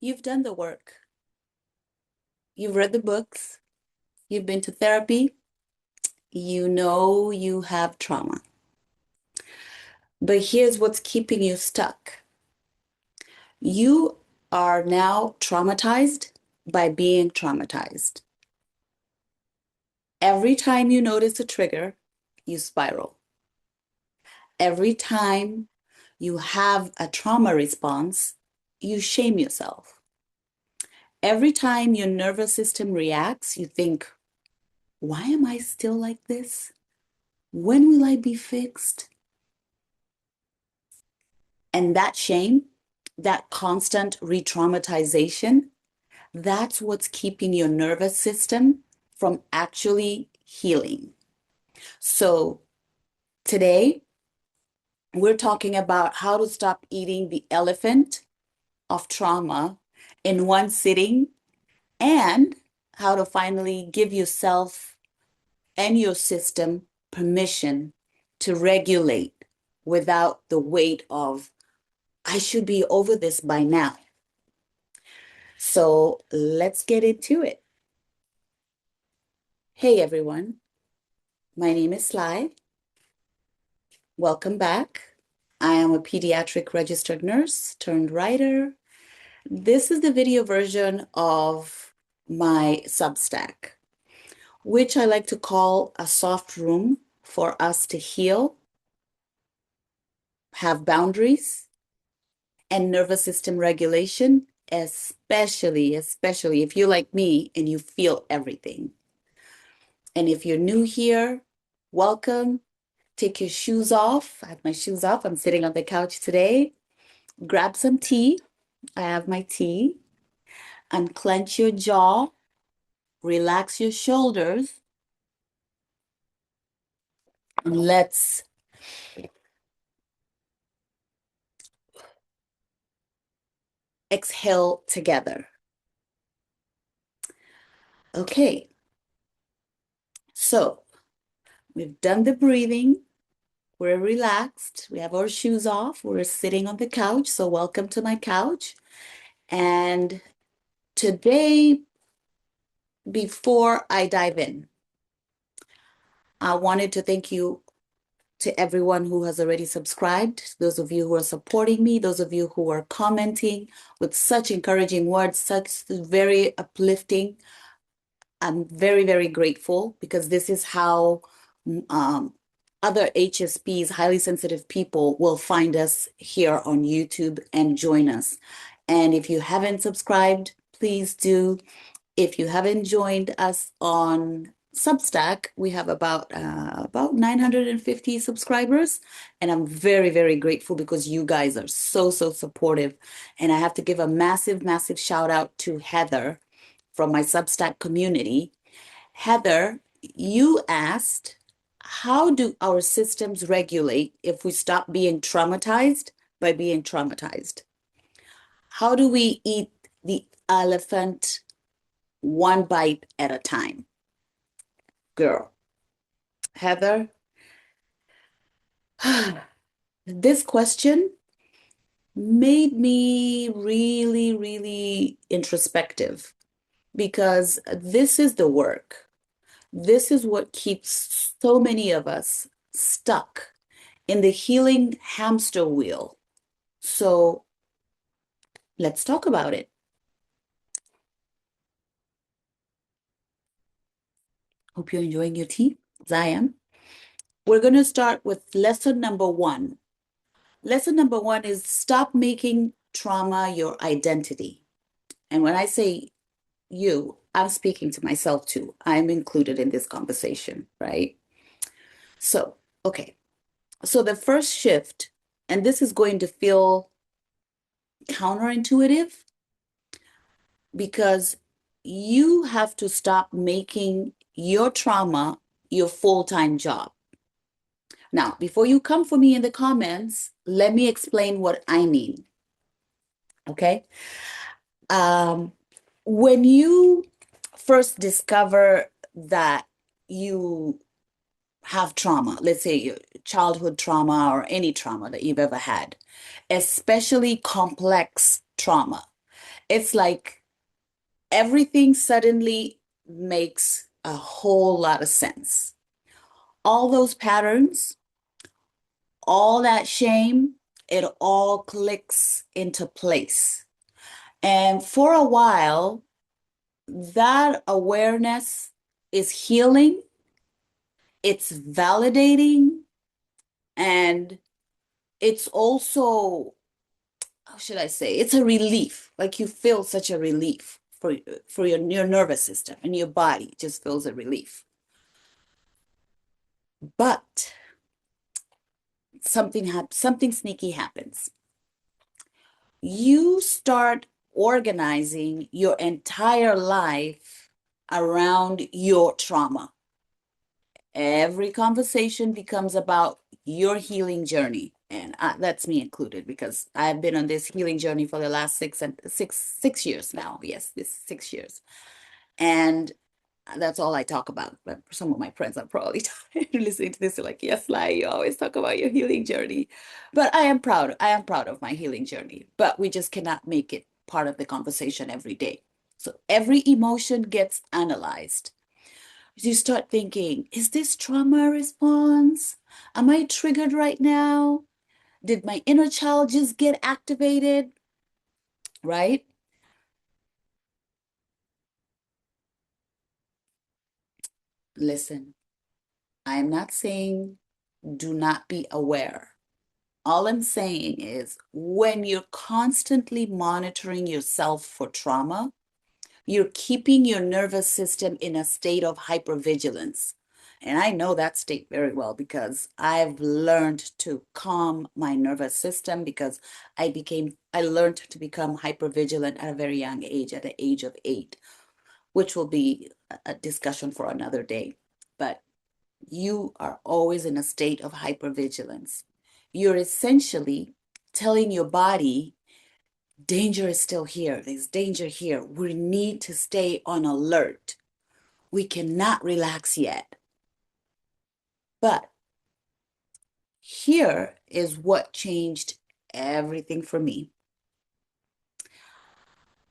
You've done the work. You've read the books. You've been to therapy. You know you have trauma. But here's what's keeping you stuck. You are now traumatized by being traumatized. Every time you notice a trigger, you spiral. Every time you have a trauma response, you shame yourself. Every time your nervous system reacts, you think, why am I still like this? When will I be fixed? And that shame, that constant re-traumatization, that's what's keeping your nervous system from actually healing. So today, we're talking about how to stop eating the elephant of trauma in one sitting and how to finally give yourself and your system permission to regulate without the weight of, I should be over this by now. So let's get into it. Hey everyone, my name is Sly. Welcome back. I am a pediatric registered nurse turned writer. This is the video version of my Substack, which I like to call a soft room for us to heal, have boundaries, and nervous system regulation, especially if you're like me and you feel everything. And if you're new here, welcome. Take your shoes off. I have my shoes off. I'm sitting on the couch today. Grab some tea. I have my tea. Unclench your jaw. Relax your shoulders. And let's exhale together. Okay. So we've done the breathing. We're relaxed. We have our shoes off. We're sitting on the couch. So welcome to my couch. And today, before I dive in, I wanted to thank you to everyone who has already subscribed, those of you who are supporting me, those of you who are commenting with such encouraging words, such very uplifting. I'm very, very grateful because this is how other HSPs, highly sensitive people, will find us here on YouTube and join us. And if you haven't subscribed, please do. If you haven't joined us on Substack, we have about 950 subscribers, and I'm very, very grateful because you guys are so supportive. And I have to give a massive, massive shout out to Heather from my Substack community. Heather, you asked, how do our systems regulate if we stop being traumatized by being traumatized? How do we eat the elephant one bite at a time? Girl, Heather, this question made me really, really introspective because this is the work. This is what keeps so many of us stuck in the healing hamster wheel. So let's talk about it. Hope you're enjoying your tea, as I am. We're going to start with lesson number one. Lesson number one is stop making trauma your identity. And when I say you, I'm speaking to myself too. I'm included in this conversation, right? So, okay. So the first shift, and this is going to feel counterintuitive because you have to stop making your trauma your full-time job. Now, before you come for me in the comments, let me explain what I mean. Okay? When you first discover that you have trauma, let's say your childhood trauma or any trauma that you've ever had, especially complex trauma, It's like everything suddenly makes a whole lot of sense. All those patterns, all that shame, it all clicks into place. And for a while, that awareness is healing, it's validating, and it's also, how should I say, it's a relief. Like you feel such a relief for your nervous system, and your body just feels a relief. But something sneaky happens. You start organizing your entire life around your trauma. Every conversation becomes about your healing journey. And that's me included, because I've been on this healing journey for the last 6 years now. Yes, this 6 years. And that's all I talk about. But some of my friends are probably listening to this, they're like, yes, Lai, you always talk about your healing journey. But I am proud. I am proud of my healing journey. But we just cannot make it part of the conversation every day. So every emotion gets analyzed. You start thinking, is this trauma response? Am I triggered right now? Did my inner child just get activated? Right? Listen, I'm not saying do not be aware. All I'm saying is when you're constantly monitoring yourself for trauma, you're keeping your nervous system in a state of hypervigilance. And I know that state very well because I've learned to calm my nervous system because I learned to become hypervigilant at a very young age, at the age of 8, which will be a discussion for another day. But you are always in a state of hypervigilance. You're essentially telling your body, danger is still here. There's danger here. We need to stay on alert. We cannot relax yet. But here is what changed everything for me.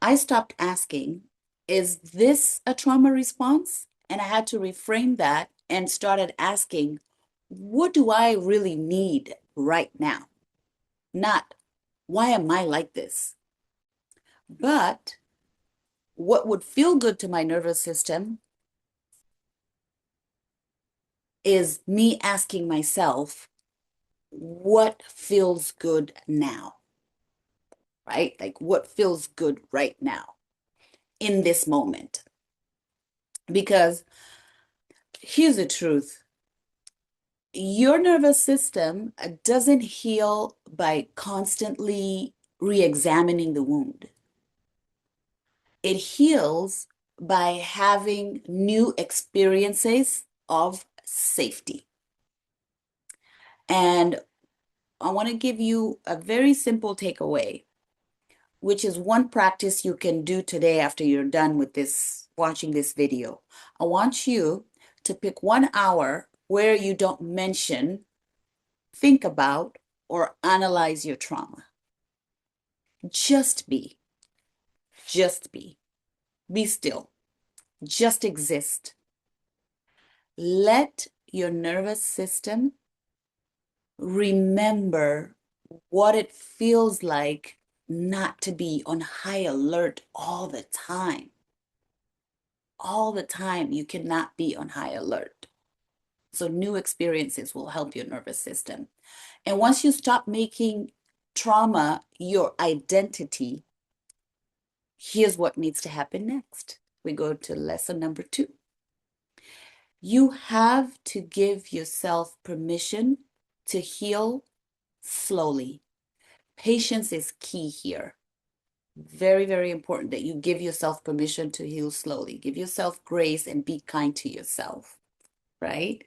I stopped asking, is this a trauma response? And I had to reframe that and started asking, what do I really need right now? Not, why am I like this? But what would feel good to my nervous system is me asking myself, what feels good now? Right? Like what feels good right now in this moment? Because here's the truth. Your nervous system doesn't heal by constantly re-examining the wound. It heals by having new experiences of safety. And I want to give you a very simple takeaway, which is one practice you can do today after you're done with this, watching this video. I want you to pick 1 hour where you don't mention, think about, or analyze your trauma. Just be. Just be. Be still. Just exist. Let your nervous system remember what it feels like not to be on high alert all the time. All the time, you cannot be on high alert. So new experiences will help your nervous system. And once you stop making trauma your identity, here's what needs to happen next. We go to lesson number 2. You have to give yourself permission to heal slowly. Patience is key here. Very, very important that you give yourself permission to heal slowly. Give yourself grace and be kind to yourself, right?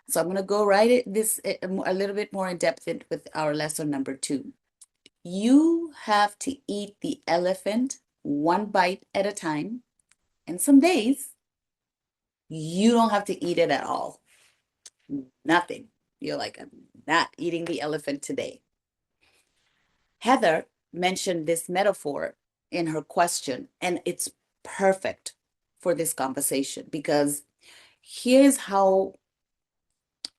So I'm going to go a little bit more in depth with our lesson number 2. You have to eat the elephant one bite at a time. And some days you don't have to eat it at all. Nothing. You're like, I'm not eating the elephant today. Heather mentioned this metaphor in her question, and it's perfect for this conversation because here's how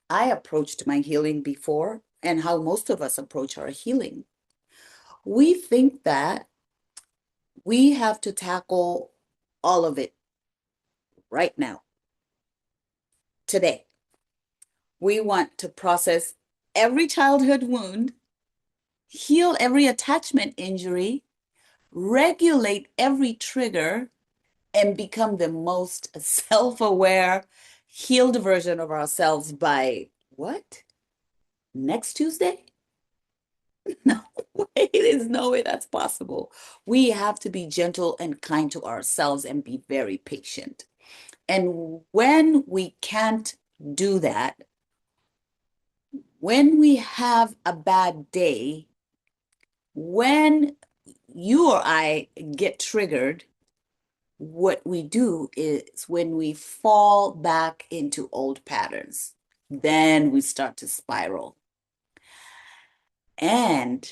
I approached my healing before and how most of us approach our healing. We think that we have to tackle all of it right now, today. We want to process every childhood wound, heal every attachment injury, regulate every trigger, and become the most self-aware, healed version of ourselves by what? Next Tuesday? No way, there's no way that's possible. We have to be gentle and kind to ourselves and be very patient. And when we can't do that, when we have a bad day, when you or I get triggered, what we do is when we fall back into old patterns, then we start to spiral. And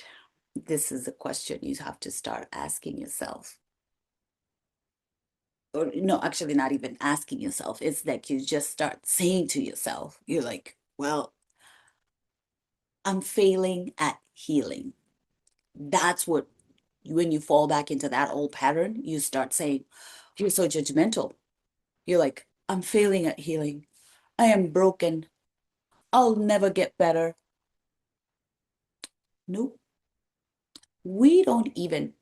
this is a question you have to start asking yourself. Or no, actually not even asking yourself. It's like you just start saying to yourself, you're like, well, I'm failing at healing. That's what, when you fall back into that old pattern, you start saying, you're so judgmental. You're like, I'm failing at healing. I am broken. I'll never get better. Nope. We don't even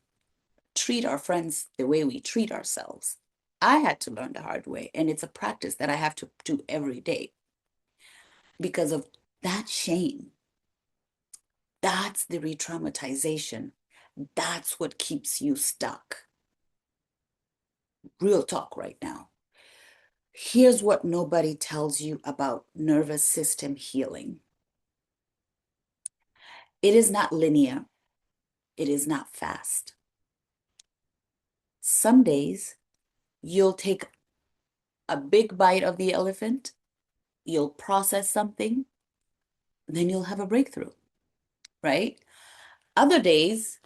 treat our friends the way we treat ourselves. I had to learn the hard way, and it's a practice that I have to do every day because of that shame. That's the re-traumatization. That's what keeps you stuck. Real talk right now. Here's what nobody tells you about nervous system healing. It is not linear. It is not fast. Some days you'll take a big bite of the elephant, you'll process something, then you'll have a breakthrough, right? Other days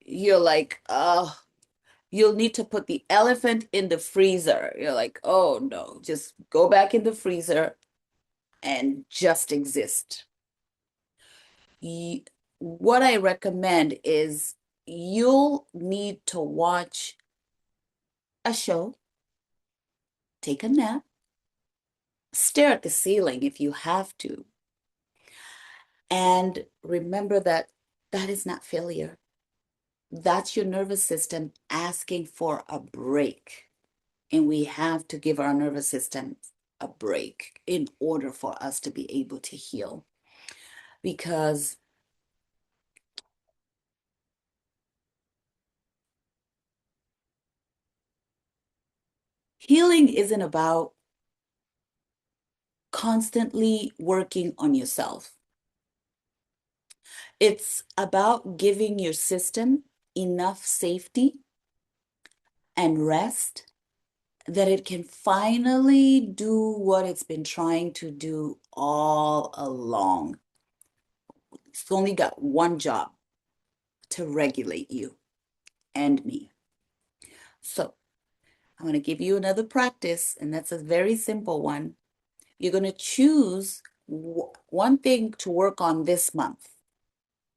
you're like, oh, you'll need to put the elephant in the freezer. You're like, oh no, just go back in the freezer and just exist. What I recommend is you'll need to watch a show, take a nap, stare at the ceiling if you have to, and remember that that is not failure. That's your nervous system asking for a break. And we have to give our nervous system a break in order for us to be able to heal. Because healing isn't about constantly working on yourself. It's about giving your system enough safety and rest that it can finally do what it's been trying to do all along. It's only got one job, to regulate you and me. So I'm going to give you another practice, and that's a very simple one. You're going to choose one thing to work on this month.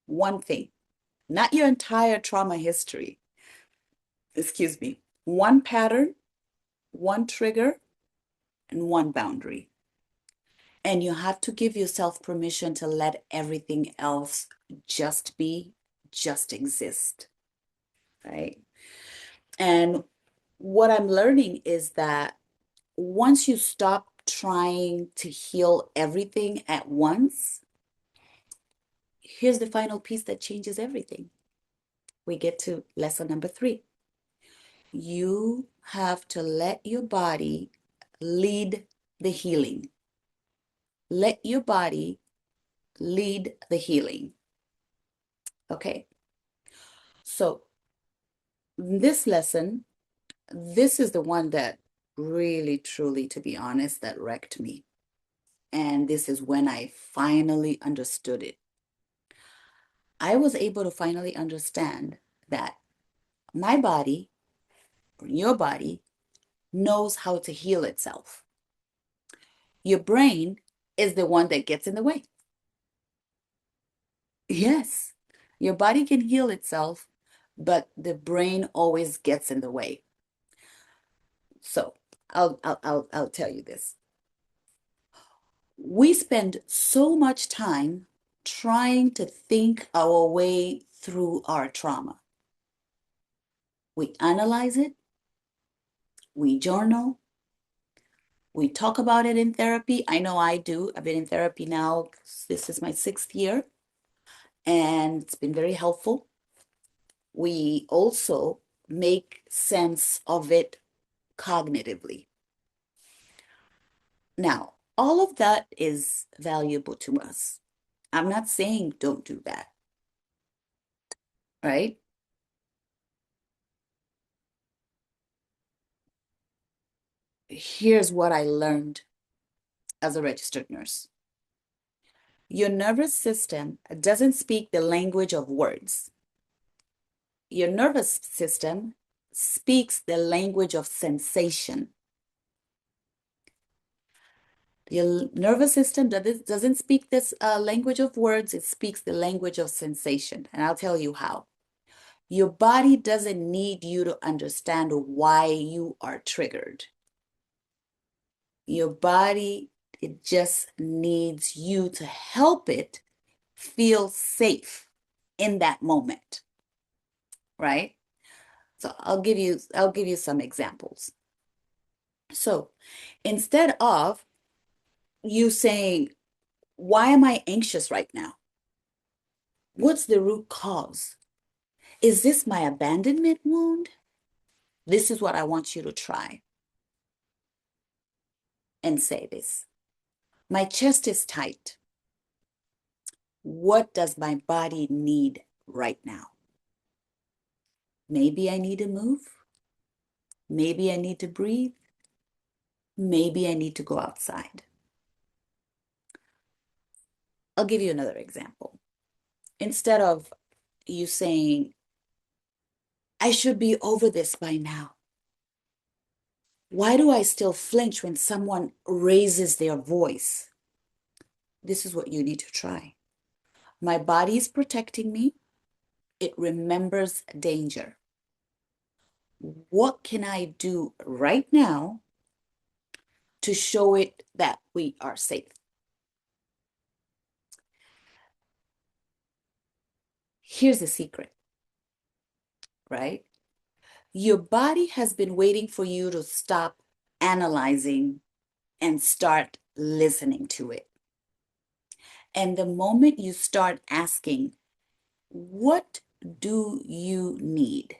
One thing, not your entire trauma history. Excuse me. One pattern, one trigger, and one boundary. And you have to give yourself permission to let everything else just be, just exist, right? And what I'm learning is that once you stop trying to heal everything at once, here's the final piece that changes everything. We get to lesson number 3. You have to let your body lead the healing. Let your body lead the healing. Okay. So this lesson, this is the one that really, truly, to be honest, that wrecked me. And this is when I finally understood it. I was able to finally understand that My body, or your body, knows how to heal itself. Your brain is the one that gets in the way. Yes, your body can heal itself, but the brain always gets in the way. So I'll tell you this. We spend so much time trying to think our way through our trauma. We analyze it, we journal, we talk about it in therapy. I know I do. I've been in therapy now. This is my 6th year, and it's been very helpful. We also make sense of it cognitively. Now, all of that is valuable to us. I'm not saying don't do that, right? Here's what I learned as a registered nurse. Your nervous system doesn't speak the language of words. Your nervous system speaks the language of sensation. Your nervous system doesn't speak this language of words, it speaks the language of sensation. And I'll tell you how. Your body doesn't need you to understand why you are triggered. Your body, it just needs you to help it feel safe in that moment, right? So I'll give you some examples. So instead of you saying, why am I anxious right now? What's the root cause? Is this my abandonment wound? This is what I want you to try and say this. My chest is tight. What does my body need right now? Maybe I need to move. Maybe I need to breathe. Maybe I need to go outside. I'll give you another example. Instead of you saying, I should be over this by now. Why do I still flinch when someone raises their voice? This is what you need to try. My body is protecting me. It remembers danger. What can I do right now to show it that we are safe? Here's the secret, right? Your body has been waiting for you to stop analyzing and start listening to it. And the moment you start asking, what do you need?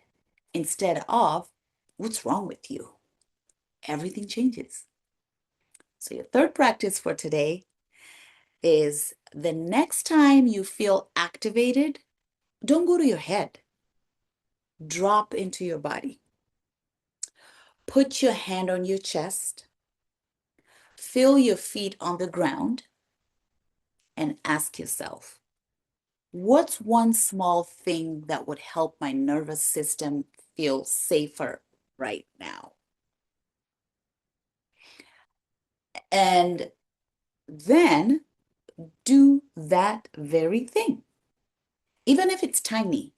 Instead of, what's wrong with you? Everything changes. So your third practice for today is the next time you feel activated, don't go to your head. Drop into your body. Put your hand on your chest. Feel your feet on the ground and ask yourself, what's one small thing that would help my nervous system feel safer right now? And then do that very thing. Even if it's tiny,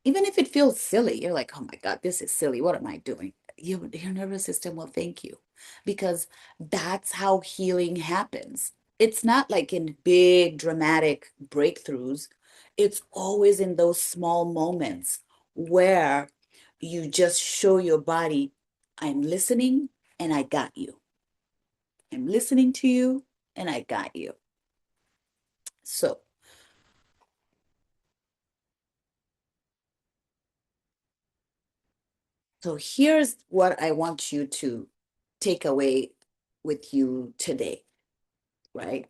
even if it feels silly, you're like, oh my God, this is silly. What am I doing? Your nervous system will thank you because that's how healing happens. It's not like in big dramatic breakthroughs. It's always in those small moments where you just show your body, I'm listening and I got you. I'm listening to you and I got you. So here's what I want you to take away with you today, right?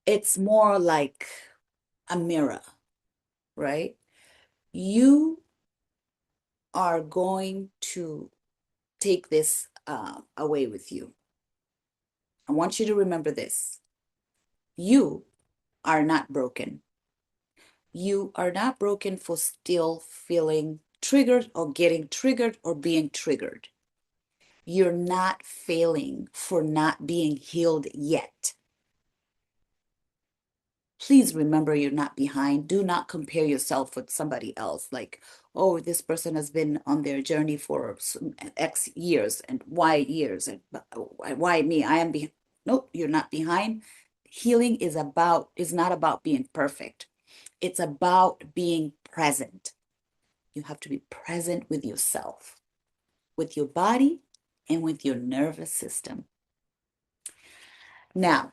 It's more like a mirror, right? You are going to take this away with you. I want you to remember this. You are not broken. You are not broken for still feeling triggered or getting triggered or being triggered. You're not failing for not being healed yet. Please remember you're not behind. Do not compare yourself with somebody else. Like, oh, this person has been on their journey for X years and Y years. And why me? I am behind. Nope, you're not behind. Healing is not about being perfect. It's about being present. You have to be present with yourself, with your body, and with your nervous system. Now,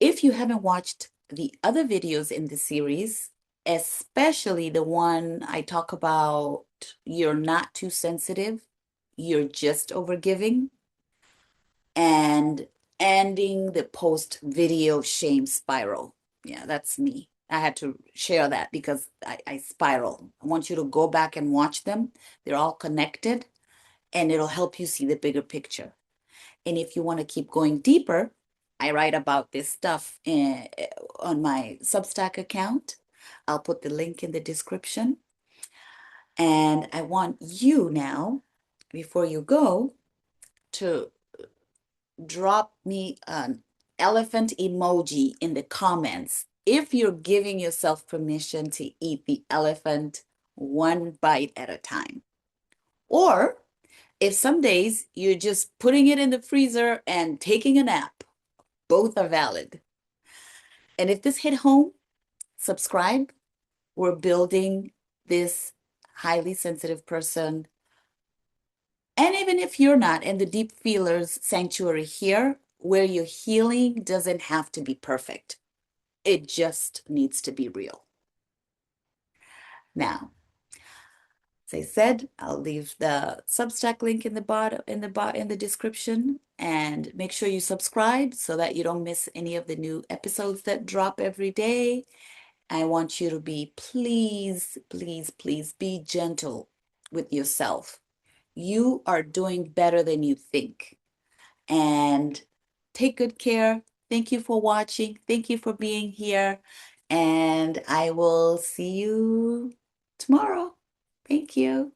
if you haven't watched the other videos in the series, especially the one I talk about, you're not too sensitive, you're just overgiving, and ending the post video shame spiral. Yeah, that's me. I had to share that because I spiral. I want you to go back and watch them. They're all connected and it'll help you see the bigger picture. And if you want to keep going deeper, I write about this stuff on my Substack account. I'll put the link in the description. And I want you now, before you go, to drop me an elephant emoji in the comments if you're giving yourself permission to eat the elephant one bite at a time. Or if some days you're just putting it in the freezer and taking a nap, both are valid. And if this hit home, subscribe. We're building this highly sensitive person. And even if you're not in the deep feelers sanctuary here, where your healing doesn't have to be perfect. It just needs to be real. Now, as I said, I'll leave the Substack link in the bottom in the description, and make sure you subscribe so that you don't miss any of the new episodes that drop every day. I want you to be, please, please, please be gentle with yourself. You are doing better than you think. And take good care. Thank you for watching. Thank you for being here. And I will see you tomorrow. Thank you.